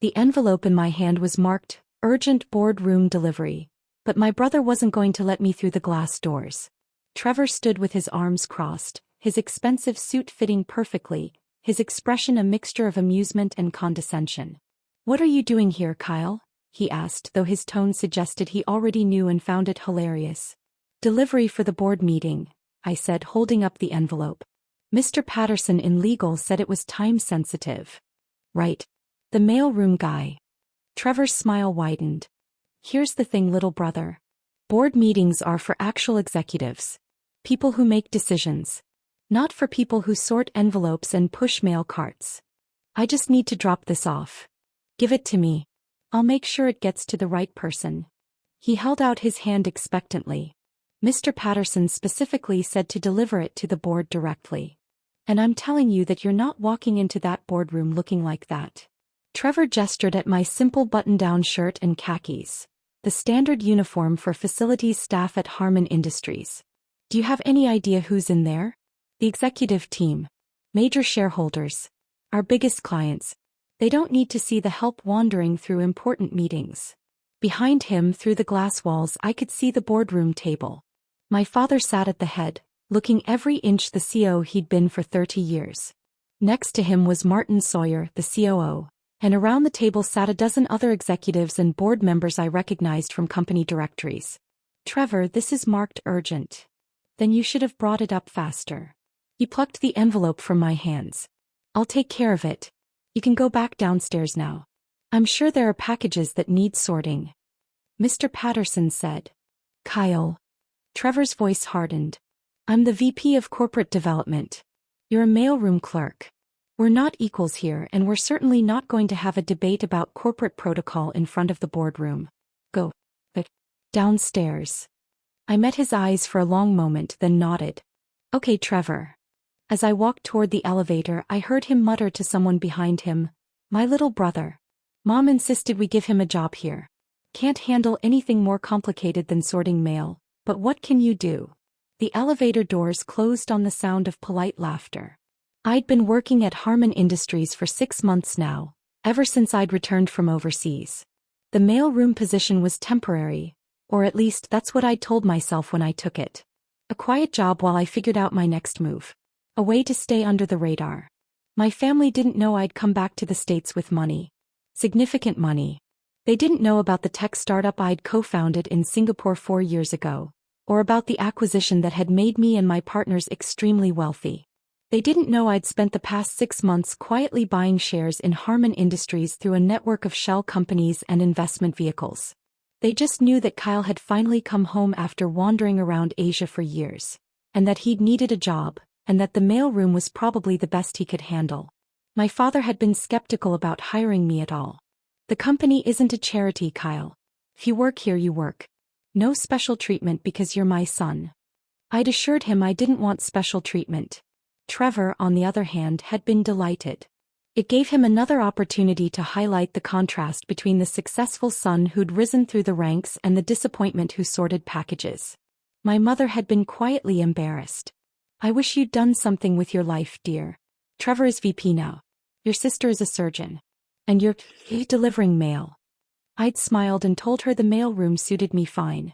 The envelope in my hand was marked, "Urgent boardroom delivery," but my brother wasn't going to let me through the glass doors. Trevor stood with his arms crossed, his expensive suit fitting perfectly, his expression a mixture of amusement and condescension. "What are you doing here, Kyle?" he asked, though his tone suggested he already knew and found it hilarious. "Delivery for the board meeting," I said, holding up the envelope. "Mr. Patterson in legal said it was time-sensitive." "Right. The mailroom guy." Trevor's smile widened. "Here's the thing, little brother. Board meetings are for actual executives. People who make decisions. Not for people who sort envelopes and push mail carts. I just need to drop this off. Give it to me. I'll make sure it gets to the right person." He held out his hand expectantly. "Mr. Patterson specifically said to deliver it to the board directly. And I'm telling you that you're not walking into that boardroom looking like that." Trevor gestured at my simple button-down shirt and khakis, the standard uniform for facilities staff at Harman Industries. "Do you have any idea who's in there?" "The executive team. Major shareholders. Our biggest clients. They don't need to see the help wandering through important meetings." Behind him, through the glass walls, I could see the boardroom table. My father sat at the head, looking every inch the CO he'd been for 30 years. Next to him was Martin Sawyer, the COO, and around the table sat a dozen other executives and board members I recognized from company directories. "Trevor, this is marked urgent." "Then you should have brought it up faster." He plucked the envelope from my hands. "I'll take care of it. You can go back downstairs now. I'm sure there are packages that need sorting." Mr. Patterson said. "Kyle." Trevor's voice hardened. "I'm the VP of Corporate Development. You're a mailroom clerk. We're not equals here, and we're certainly not going to have a debate about corporate protocol in front of the boardroom. Go. Downstairs." I met his eyes for a long moment, then nodded. "Okay, Trevor." As I walked toward the elevator, I heard him mutter to someone behind him, "My little brother. Mom insisted we give him a job here. Can't handle anything more complicated than sorting mail, but what can you do?" The elevator doors closed on the sound of polite laughter. I'd been working at Harman Industries for 6 months now, ever since I'd returned from overseas. The mailroom position was temporary, or at least that's what I'd told myself when I took it. A quiet job while I figured out my next move. A way to stay under the radar. My family didn't know I'd come back to the States with money. Significant money. They didn't know about the tech startup I'd co-founded in Singapore 4 years ago, or about the acquisition that had made me and my partners extremely wealthy. They didn't know I'd spent the past 6 months quietly buying shares in Harman Industries through a network of shell companies and investment vehicles. They just knew that Kyle had finally come home after wandering around Asia for years, and that he'd needed a job, and that the mailroom was probably the best he could handle. My father had been skeptical about hiring me at all. "The company isn't a charity, Kyle. If you work here, you work. No special treatment because you're my son." I'd assured him I didn't want special treatment. Trevor, on the other hand, had been delighted. It gave him another opportunity to highlight the contrast between the successful son who'd risen through the ranks and the disappointment who sorted packages. My mother had been quietly embarrassed. "I wish you'd done something with your life, dear. Trevor is VP now. Your sister is a surgeon. And you're delivering mail." I'd smiled and told her the mailroom suited me fine.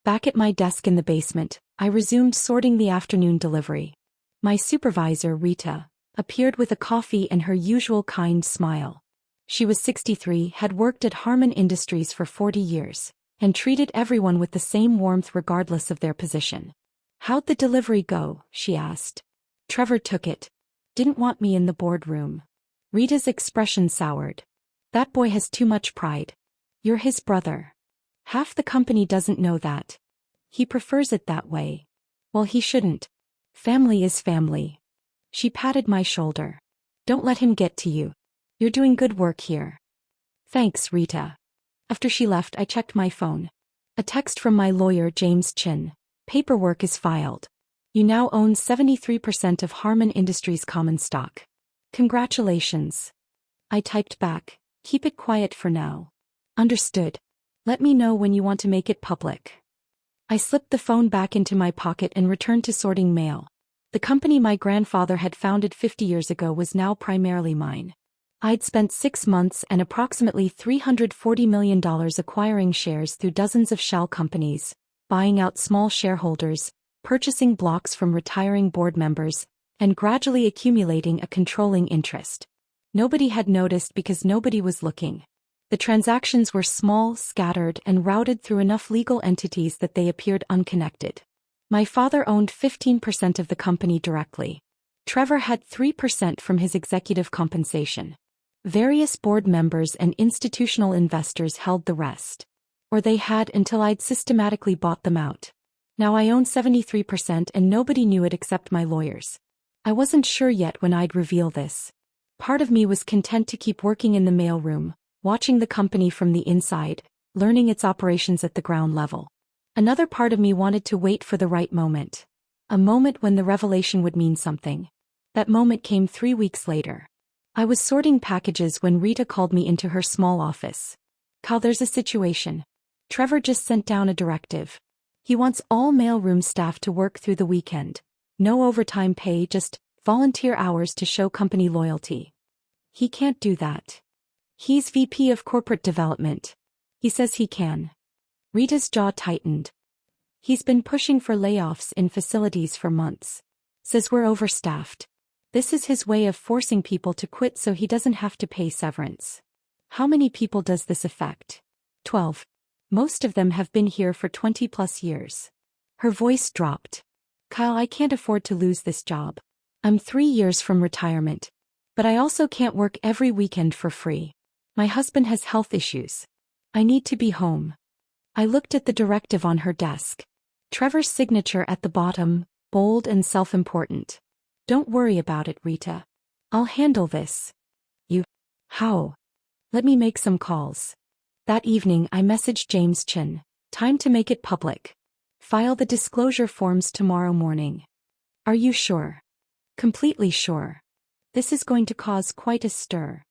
Back at my desk in the basement, I resumed sorting the afternoon delivery. My supervisor, Rita, appeared with a coffee and her usual kind smile. She was 63, had worked at Harman Industries for 40 years, and treated everyone with the same warmth regardless of their position. "How'd the delivery go?" she asked. "Trevor took it. Didn't want me in the boardroom." Rita's expression soured. "That boy has too much pride. You're his brother. Half the company doesn't know that. He prefers it that way. Well, he shouldn't. Family is family." She patted my shoulder. "Don't let him get to you. You're doing good work here." "Thanks, Rita." After she left, I checked my phone. A text from my lawyer, James Chin. "Paperwork is filed. You now own 73% of Harman Industries common stock. Congratulations." I typed back, "Keep it quiet for now." "Understood. Let me know when you want to make it public." I slipped the phone back into my pocket and returned to sorting mail. The company my grandfather had founded 50 years ago was now primarily mine. I'd spent 6 months and approximately $340 million acquiring shares through dozens of shell companies, buying out small shareholders, purchasing blocks from retiring board members, and gradually accumulating a controlling interest. Nobody had noticed because nobody was looking. The transactions were small, scattered, and routed through enough legal entities that they appeared unconnected. My father owned 15% of the company directly. Trevor had 3% from his executive compensation. Various board members and institutional investors held the rest. Or they had until I'd systematically bought them out. Now I own 73% and nobody knew it except my lawyers. I wasn't sure yet when I'd reveal this. Part of me was content to keep working in the mailroom, watching the company from the inside, learning its operations at the ground level. Another part of me wanted to wait for the right moment. A moment when the revelation would mean something. That moment came 3 weeks later. I was sorting packages when Rita called me into her small office. "Kyle, there's a situation. Trevor just sent down a directive. He wants all mailroom staff to work through the weekend. No overtime pay, just volunteer hours to show company loyalty." "He can't do that. He's VP of Corporate Development. He says he can." Rita's jaw tightened. "He's been pushing for layoffs in facilities for months. Says we're overstaffed. This is his way of forcing people to quit so he doesn't have to pay severance." "How many people does this affect?" 12. "Most of them have been here for 20+ years." Her voice dropped. "Kyle, I can't afford to lose this job. I'm 3 years from retirement. But I also can't work every weekend for free. My husband has health issues. I need to be home." I looked at the directive on her desk. Trevor's signature at the bottom, bold and self-important. "Don't worry about it, Rita. I'll handle this." "You? How?" "Let me make some calls." That evening I messaged James Chin. "Time to make it public. File the disclosure forms tomorrow morning." "Are you sure?" "Completely sure. This is going to cause quite a stir."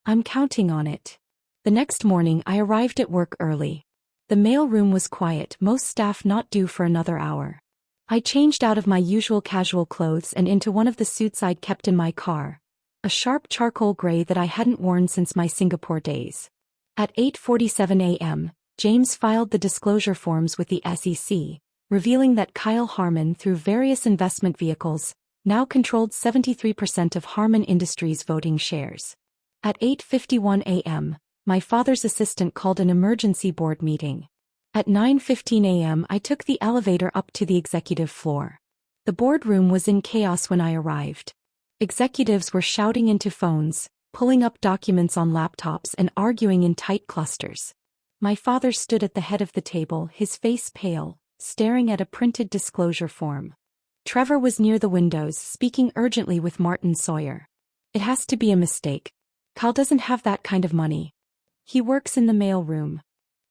"I'm counting on it." The next morning I arrived at work early. The mailroom was quiet, most staff not due for another hour. I changed out of my usual casual clothes and into one of the suits I'd kept in my car, a sharp charcoal gray that I hadn't worn since my Singapore days. At 8:47 a.m., James filed the disclosure forms with the SEC, revealing that Kyle Harmon, through various investment vehicles, now controlled 73% of Harmon Industries' voting shares. At 8:51 a.m., my father's assistant called an emergency board meeting. At 9:15 a.m. I took the elevator up to the executive floor. The boardroom was in chaos when I arrived. Executives were shouting into phones, pulling up documents on laptops and arguing in tight clusters. My father stood at the head of the table, his face pale, staring at a printed disclosure form. Trevor was near the windows, speaking urgently with Martin Sawyer. "It has to be a mistake. Kyle doesn't have that kind of money. He works in the mailroom."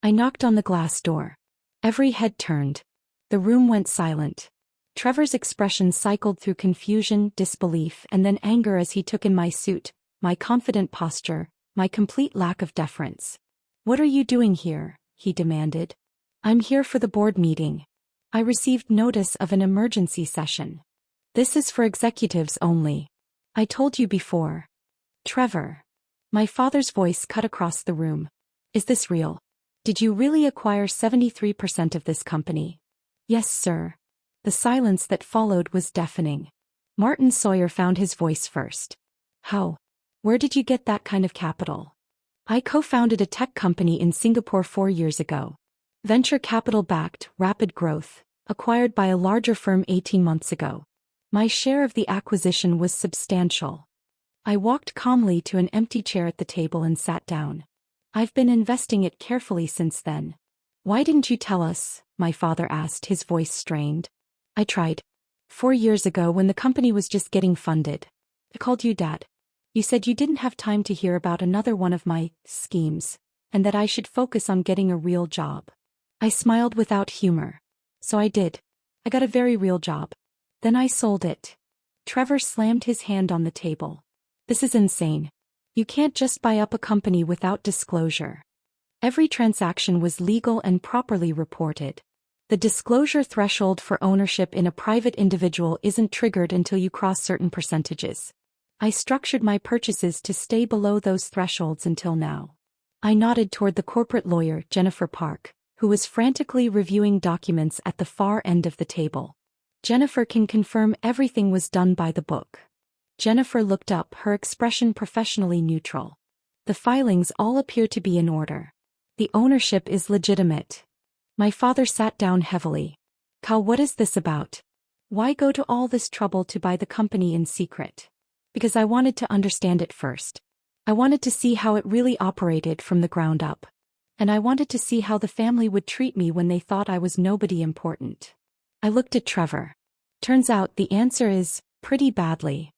I knocked on the glass door. Every head turned. The room went silent. Trevor's expression cycled through confusion, disbelief, and then anger as he took in my suit, my confident posture, my complete lack of deference. "What are you doing here?" he demanded. "I'm here for the board meeting. I received notice of an emergency session. This is for executives only. I told you before." "Trevor." My father's voice cut across the room. "Is this real? Did you really acquire 73% of this company?" "Yes, sir." The silence that followed was deafening. Martin Sawyer found his voice first. "How? Where did you get that kind of capital?" "I co-founded a tech company in Singapore 4 years ago. Venture capital-backed, rapid growth, acquired by a larger firm 18 months ago. My share of the acquisition was substantial." I walked calmly to an empty chair at the table and sat down. "I've been investing it carefully since then." "Why didn't you tell us?" my father asked, his voice strained. "I tried. 4 years ago when the company was just getting funded. I called you Dad. You said you didn't have time to hear about another one of my schemes, and that I should focus on getting a real job." I smiled without humor. "So I did. I got a very real job. Then I sold it." Trevor slammed his hand on the table. "This is insane. You can't just buy up a company without disclosure." Every transaction was legal and properly reported. The disclosure threshold for ownership in a private individual isn't triggered until you cross certain percentages. I structured my purchases to stay below those thresholds until now. I nodded toward the corporate lawyer, Jennifer Park, who was frantically reviewing documents at the far end of the table. Jennifer can confirm everything was done by the book. Jennifer looked up, her expression professionally neutral. The filings all appear to be in order. The ownership is legitimate. My father sat down heavily. Cal, what is this about? Why go to all this trouble to buy the company in secret? Because I wanted to understand it first. I wanted to see how it really operated from the ground up. And I wanted to see how the family would treat me when they thought I was nobody important. I looked at Trevor. Turns out the answer is, pretty badly.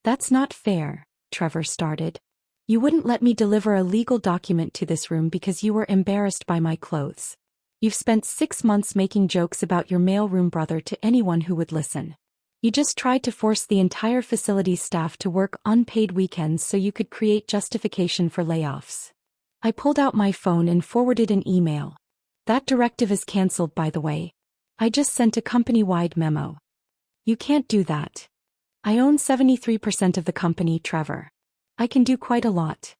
That's not fair, Trevor started. You wouldn't let me deliver a legal document to this room because you were embarrassed by my clothes. You've spent 6 months making jokes about your mailroom brother to anyone who would listen. You just tried to force the entire facility staff to work unpaid weekends so you could create justification for layoffs. I pulled out my phone and forwarded an email. That directive is cancelled, by the way. I just sent a company-wide memo. You can't do that. I own 73% of the company, Trevor. I can do quite a lot.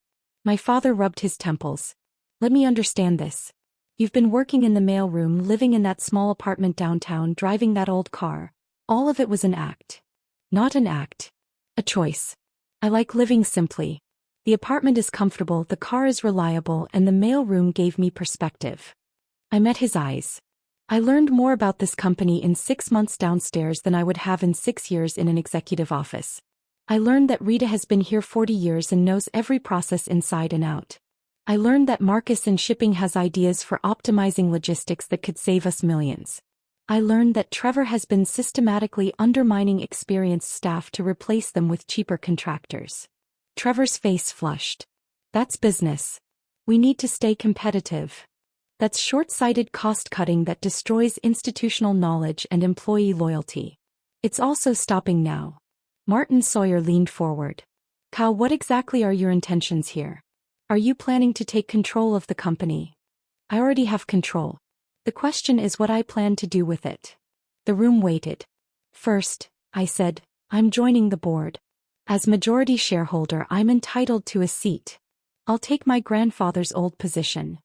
My father rubbed his temples. Let me understand this. You've been working in the mailroom, living in that small apartment downtown, driving that old car. All of it was an act. Not an act. A choice. I like living simply. The apartment is comfortable, the car is reliable, and the mailroom gave me perspective. I met his eyes. I learned more about this company in 6 months downstairs than I would have in 6 years in an executive office. I learned that Rita has been here 40 years and knows every process inside and out. I learned that Marcus in shipping has ideas for optimizing logistics that could save us millions. I learned that Trevor has been systematically undermining experienced staff to replace them with cheaper contractors. Trevor's face flushed. That's business. We need to stay competitive. That's short-sighted cost-cutting that destroys institutional knowledge and employee loyalty. It's also stopping now. Martin Sawyer leaned forward. Cal, what exactly are your intentions here? Are you planning to take control of the company? I already have control. The question is what I plan to do with it. The room waited. First, I said, I'm joining the board. As majority shareholder, I'm entitled to a seat. I'll take my grandfather's old position.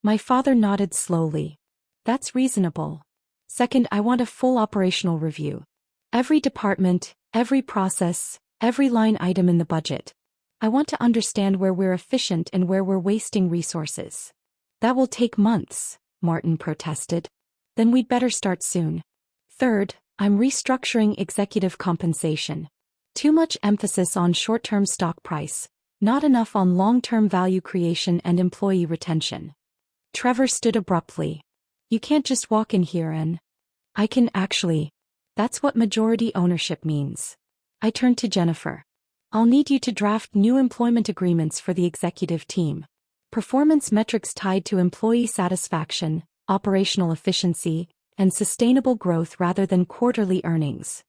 My father nodded slowly. That's reasonable. Second, I want a full operational review. Every department, every process, every line item in the budget. I want to understand where we're efficient and where we're wasting resources. That will take months, Martin protested. Then we'd better start soon. Third, I'm restructuring executive compensation. Too much emphasis on short-term stock price, not enough on long-term value creation and employee retention. Trevor stood abruptly. You can't just walk in here and... I can actually. That's what majority ownership means. I turned to Jennifer. I'll need you to draft new employment agreements for the executive team. Performance metrics tied to employee satisfaction, operational efficiency, and sustainable growth rather than quarterly earnings.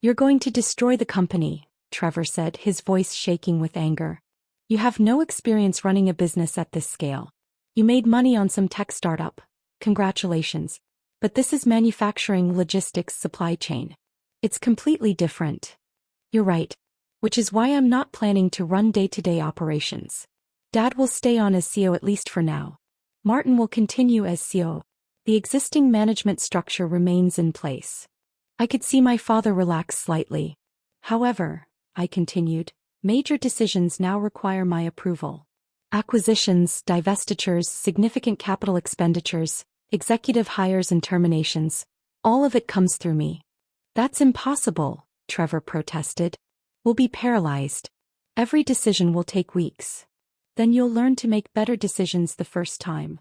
You're going to destroy the company, Trevor said, his voice shaking with anger. You have no experience running a business at this scale. You made money on some tech startup. Congratulations. But this is manufacturing, logistics, supply chain. It's completely different. You're right. Which is why I'm not planning to run day-to-day operations. Dad will stay on as CEO at least for now. Martin will continue as CEO. The existing management structure remains in place. I could see my father relax slightly. However, I continued, major decisions now require my approval. Acquisitions, divestitures, significant capital expenditures, executive hires and terminations, all of it comes through me. That's impossible, Trevor protested. We'll be paralyzed. Every decision will take weeks. Then you'll learn to make better decisions the first time.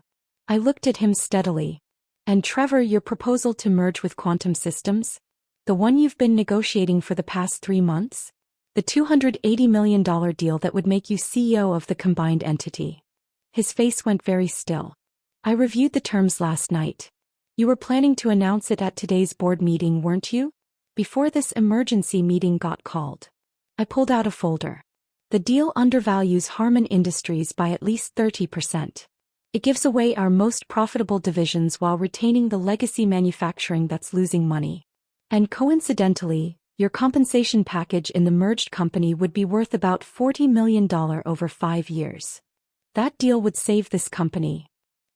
I looked at him steadily. And Trevor, your proposal to merge with Quantum Systems? The one you've been negotiating for the past 3 months? The $280 million deal that would make you CEO of the combined entity. His face went very still. I reviewed the terms last night. You were planning to announce it at today's board meeting, weren't you? Before this emergency meeting got called. I pulled out a folder. The deal undervalues Harman Industries by at least 30%. It gives away our most profitable divisions while retaining the legacy manufacturing that's losing money. And coincidentally, Your compensation package in the merged company would be worth about $40 million over 5 years. That deal would save this company.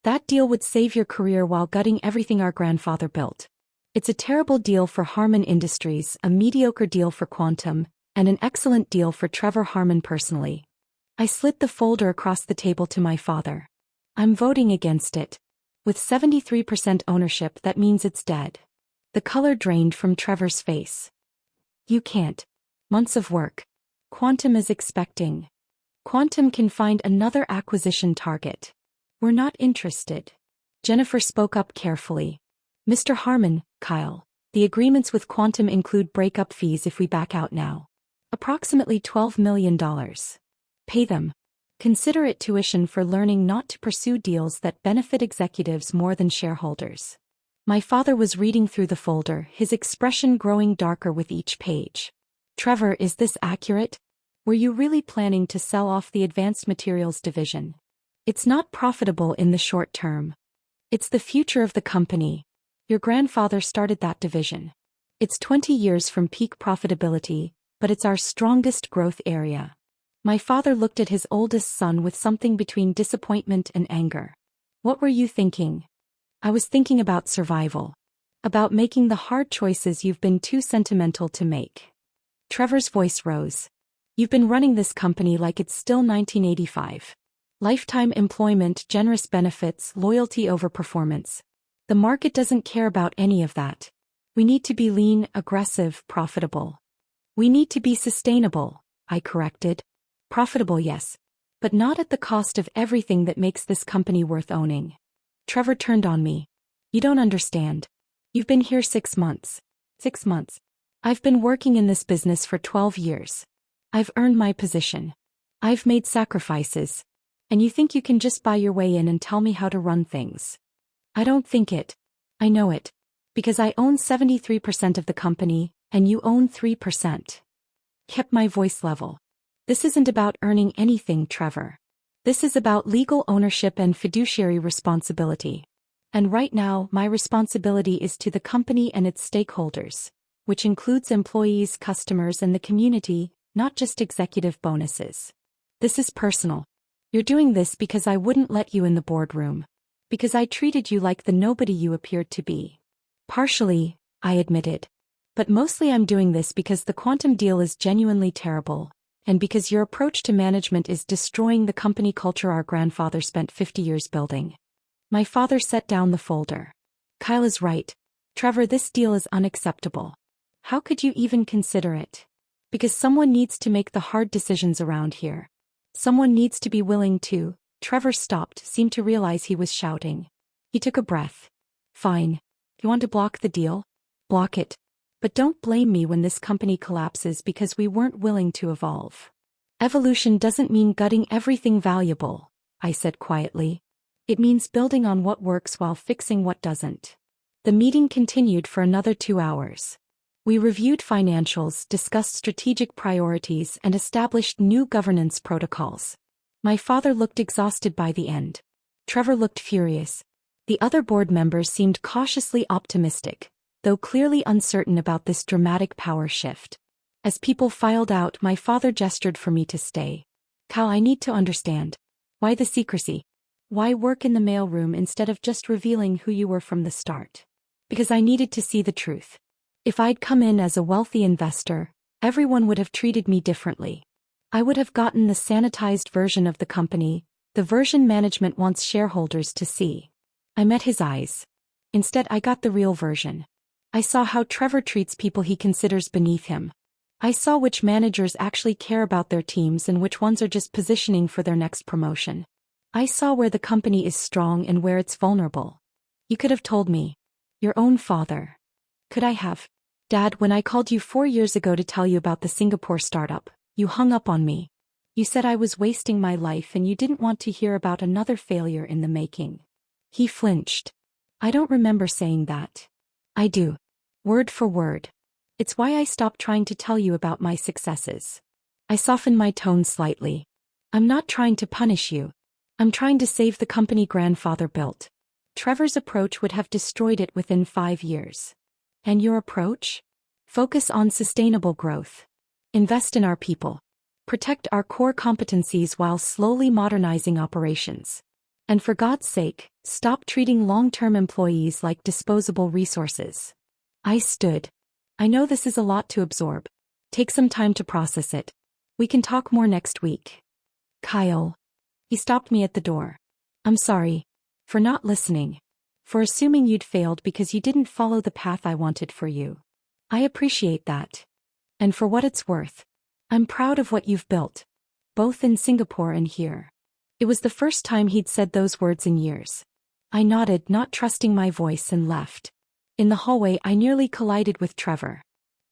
That deal would save your career while gutting everything our grandfather built. It's a terrible deal for Harman Industries, a mediocre deal for Quantum, and an excellent deal for Trevor Harman personally. I slid the folder across the table to my father. I'm voting against it. With 73% ownership, that means it's dead. The color drained from Trevor's face. You can't. Months of work. Quantum is expecting. Quantum can find another acquisition target. We're not interested. Jennifer spoke up carefully. Mr. Harman, Kyle, the agreements with Quantum include breakup fees if we back out now. Approximately $12 million. Pay them. Consider it tuition for learning not to pursue deals that benefit executives more than shareholders. My father was reading through the folder, his expression growing darker with each page. Trevor, is this accurate? Were you really planning to sell off the advanced materials division? It's not profitable in the short term. It's the future of the company. Your grandfather started that division. It's 20 years from peak profitability, but it's our strongest growth area. My father looked at his oldest son with something between disappointment and anger. What were you thinking? I was thinking about survival. About making the hard choices you've been too sentimental to make. Trevor's voice rose. You've been running this company like it's still 1985. Lifetime employment, generous benefits, loyalty over performance. The market doesn't care about any of that. We need to be lean, aggressive, profitable. We need to be sustainable, I corrected. Profitable, yes. But not at the cost of everything that makes this company worth owning. Trevor turned on me. You don't understand. You've been here 6 months. 6 months. I've been working in this business for 12 years. I've earned my position. I've made sacrifices. And you think you can just buy your way in and tell me how to run things? I don't think it. I know it. Because I own 73% of the company, and you own 3%. Kept my voice level. This isn't about earning anything, Trevor. This is about legal ownership and fiduciary responsibility. And right now, my responsibility is to the company and its stakeholders, which includes employees, customers, and the community, not just executive bonuses. This is personal. You're doing this because I wouldn't let you in the boardroom. Because I treated you like the nobody you appeared to be. Partially, I admitted. But mostly I'm doing this because the Quantum deal is genuinely terrible. And because your approach to management is destroying the company culture our grandfather spent 50 years building. My father set down the folder. Kyle is right. Trevor, this deal is unacceptable. How could you even consider it? Because someone needs to make the hard decisions around here. Someone needs to be willing to. Trevor stopped, seemed to realize he was shouting. He took a breath. Fine. You want to block the deal? Block it. But don't blame me when this company collapses because we weren't willing to evolve. Evolution doesn't mean gutting everything valuable, I said quietly. It means building on what works while fixing what doesn't. The meeting continued for another 2 hours. We reviewed financials, discussed strategic priorities, and established new governance protocols. My father looked exhausted by the end. Trevor looked furious. The other board members seemed cautiously optimistic, though clearly uncertain about this dramatic power shift. As people filed out, my father gestured for me to stay. Cal, I need to understand. Why the secrecy? Why work in the mailroom instead of just revealing who you were from the start? Because I needed to see the truth. If I'd come in as a wealthy investor, everyone would have treated me differently. I would have gotten the sanitized version of the company, the version management wants shareholders to see. I met his eyes. Instead, I got the real version. I saw how Trevor treats people he considers beneath him. I saw which managers actually care about their teams and which ones are just positioning for their next promotion. I saw where the company is strong and where it's vulnerable. You could have told me. Your own father. Could I have? Dad, when I called you 4 years ago to tell you about the Singapore startup, you hung up on me. You said I was wasting my life and you didn't want to hear about another failure in the making. He flinched. I don't remember saying that. I do. Word for word. It's why I stopped trying to tell you about my successes. I softened my tone slightly. I'm not trying to punish you. I'm trying to save the company grandfather built. Trevor's approach would have destroyed it within 5 years. And your approach? Focus on sustainable growth. Invest in our people. Protect our core competencies while slowly modernizing operations. And for God's sake, stop treating long-term employees like disposable resources. I stood. I know this is a lot to absorb. Take some time to process it. We can talk more next week. Kyle. He stopped me at the door. I'm sorry. For not listening. For assuming you'd failed because you didn't follow the path I wanted for you. I appreciate that. And for what it's worth, I'm proud of what you've built. Both in Singapore and here. It was the first time he'd said those words in years. I nodded, not trusting my voice, and left. In the hallway, I nearly collided with Trevor.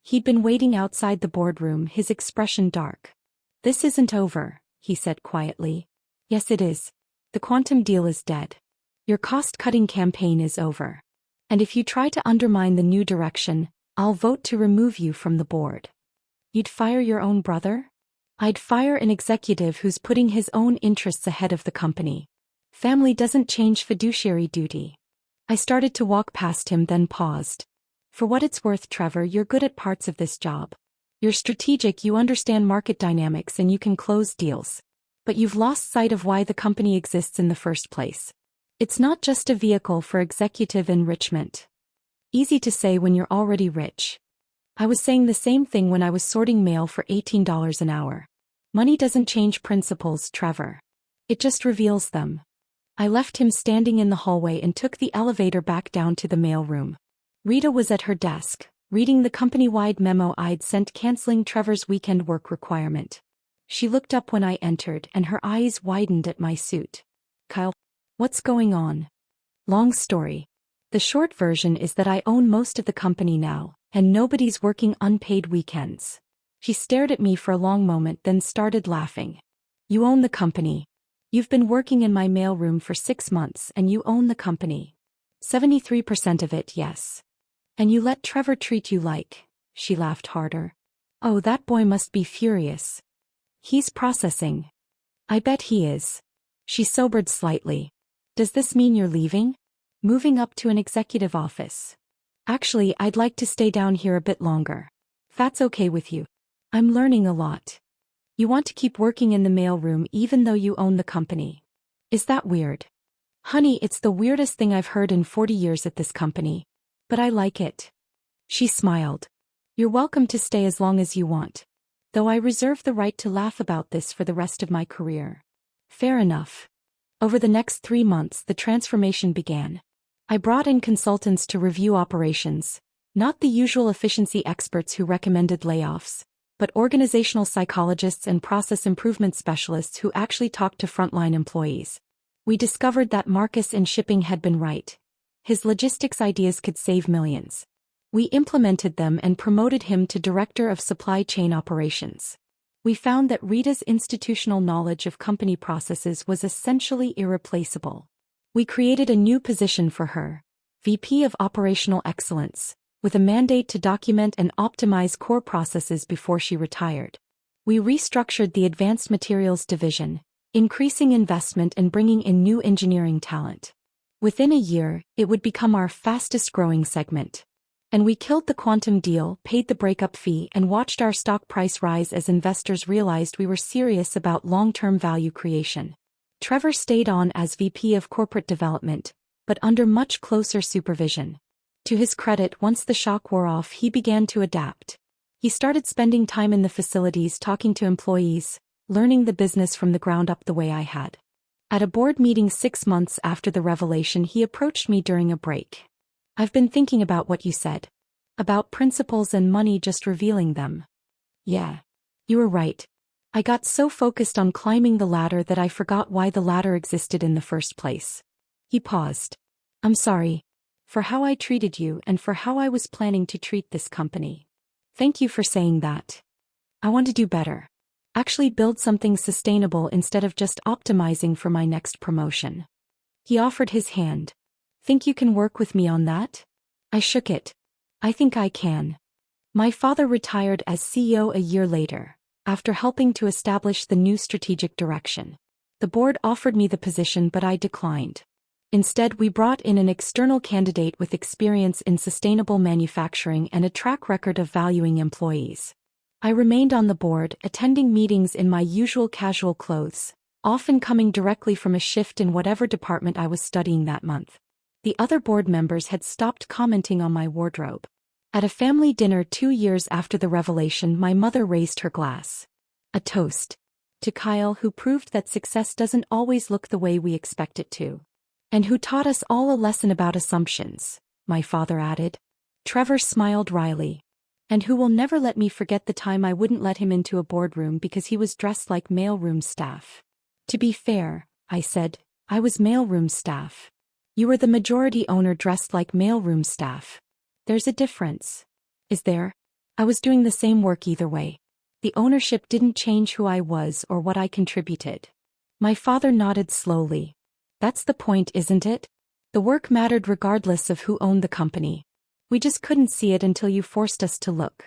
He'd been waiting outside the boardroom, his expression dark. This isn't over, he said quietly. Yes, it is. The quantum deal is dead. Your cost-cutting campaign is over. And if you try to undermine the new direction, I'll vote to remove you from the board. You'd fire your own brother? I'd fire an executive who's putting his own interests ahead of the company. Family doesn't change fiduciary duty. I started to walk past him, then paused. For what it's worth, Trevor, you're good at parts of this job. You're strategic, you understand market dynamics, and you can close deals. But you've lost sight of why the company exists in the first place. It's not just a vehicle for executive enrichment. Easy to say when you're already rich. I was saying the same thing when I was sorting mail for $18 an hour. Money doesn't change principles, Trevor. It just reveals them. I left him standing in the hallway and took the elevator back down to the mailroom. Rita was at her desk, reading the company-wide memo I'd sent canceling Trevor's weekend work requirement. She looked up when I entered, and her eyes widened at my suit. Kyle, what's going on? Long story. The short version is that I own most of the company now, and nobody's working unpaid weekends. She stared at me for a long moment, then started laughing. You own the company. You've been working in my mailroom for 6 months and you own the company. 73% of it, yes. And you let Trevor treat you like... She laughed harder. Oh, that boy must be furious. He's processing. I bet he is. She sobered slightly. Does this mean you're leaving? Moving up to an executive office? Actually, I'd like to stay down here a bit longer. That's okay with you. I'm learning a lot. You want to keep working in the mailroom even though you own the company. Is that weird? Honey, it's the weirdest thing I've heard in 40 years at this company. But I like it. She smiled. You're welcome to stay as long as you want. Though I reserve the right to laugh about this for the rest of my career. Fair enough. Over the next 3 months, the transformation began. I brought in consultants to review operations, not the usual efficiency experts who recommended layoffs, but organizational psychologists and process improvement specialists who actually talked to frontline employees. We discovered that Marcus in shipping had been right. His logistics ideas could save millions. We implemented them and promoted him to Director of Supply Chain Operations. We found that Rita's institutional knowledge of company processes was essentially irreplaceable. We created a new position for her, VP of Operational Excellence, with a mandate to document and optimize core processes before she retired. We restructured the Advanced Materials division, increasing investment and bringing in new engineering talent. Within a year, it would become our fastest-growing segment. And we killed the quantum deal, paid the breakup fee, and watched our stock price rise as investors realized we were serious about long-term value creation. Trevor stayed on as VP of Corporate Development, but under much closer supervision. To his credit, once the shock wore off, he began to adapt. He started spending time in the facilities talking to employees, learning the business from the ground up the way I had. At a board meeting 6 months after the revelation, he approached me during a break. I've been thinking about what you said. About principles and money, just revealing them. Yeah. You were right. I got so focused on climbing the ladder that I forgot why the ladder existed in the first place. He paused. I'm sorry. For how I treated you and for how I was planning to treat this company. Thank you for saying that. I want to do better. Actually build something sustainable instead of just optimizing for my next promotion. He offered his hand. Think you can work with me on that? I shook it. I think I can. My father retired as CEO a year later, after helping to establish the new strategic direction. The board offered me the position, but I declined. Instead, we brought in an external candidate with experience in sustainable manufacturing and a track record of valuing employees. I remained on the board, attending meetings in my usual casual clothes, often coming directly from a shift in whatever department I was studying that month. The other board members had stopped commenting on my wardrobe. At a family dinner 2 years after the revelation, my mother raised her glass. A toast to Kyle, who proved that success doesn't always look the way we expect it to. And who taught us all a lesson about assumptions, my father added. Trevor smiled wryly. And who will never let me forget the time I wouldn't let him into a boardroom because he was dressed like mailroom staff. To be fair, I said, I was mailroom staff. You were the majority owner dressed like mailroom staff. There's a difference. Is there? I was doing the same work either way. The ownership didn't change who I was or what I contributed. My father nodded slowly. That's the point, isn't it? The work mattered regardless of who owned the company. We just couldn't see it until you forced us to look.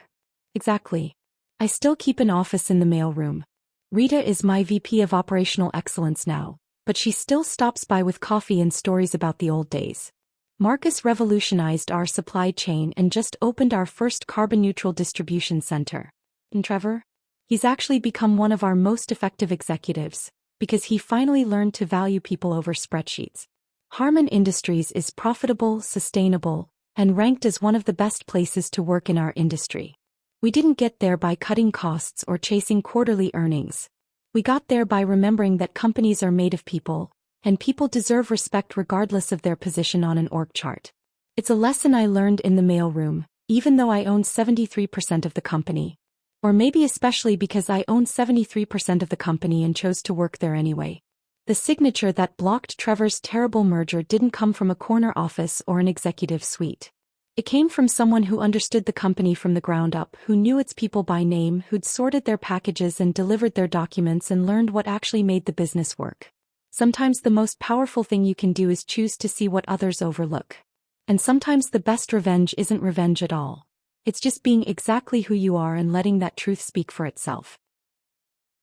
Exactly. I still keep an office in the mailroom. Rita is my VP of Operational Excellence now, but she still stops by with coffee and stories about the old days. Marcus revolutionized our supply chain and just opened our first carbon-neutral distribution center. And Trevor? He's actually become one of our most effective executives, because he finally learned to value people over spreadsheets. Harman Industries is profitable, sustainable, and ranked as one of the best places to work in our industry. We didn't get there by cutting costs or chasing quarterly earnings. We got there by remembering that companies are made of people, and people deserve respect regardless of their position on an org chart. It's a lesson I learned in the mailroom, even though I own 73% of the company. Or maybe especially because I own 73% of the company and chose to work there anyway. The signature that blocked Trevor's terrible merger didn't come from a corner office or an executive suite. It came from someone who understood the company from the ground up, who knew its people by name, who'd sorted their packages and delivered their documents and learned what actually made the business work. Sometimes the most powerful thing you can do is choose to see what others overlook. And sometimes the best revenge isn't revenge at all. It's just being exactly who you are and letting that truth speak for itself.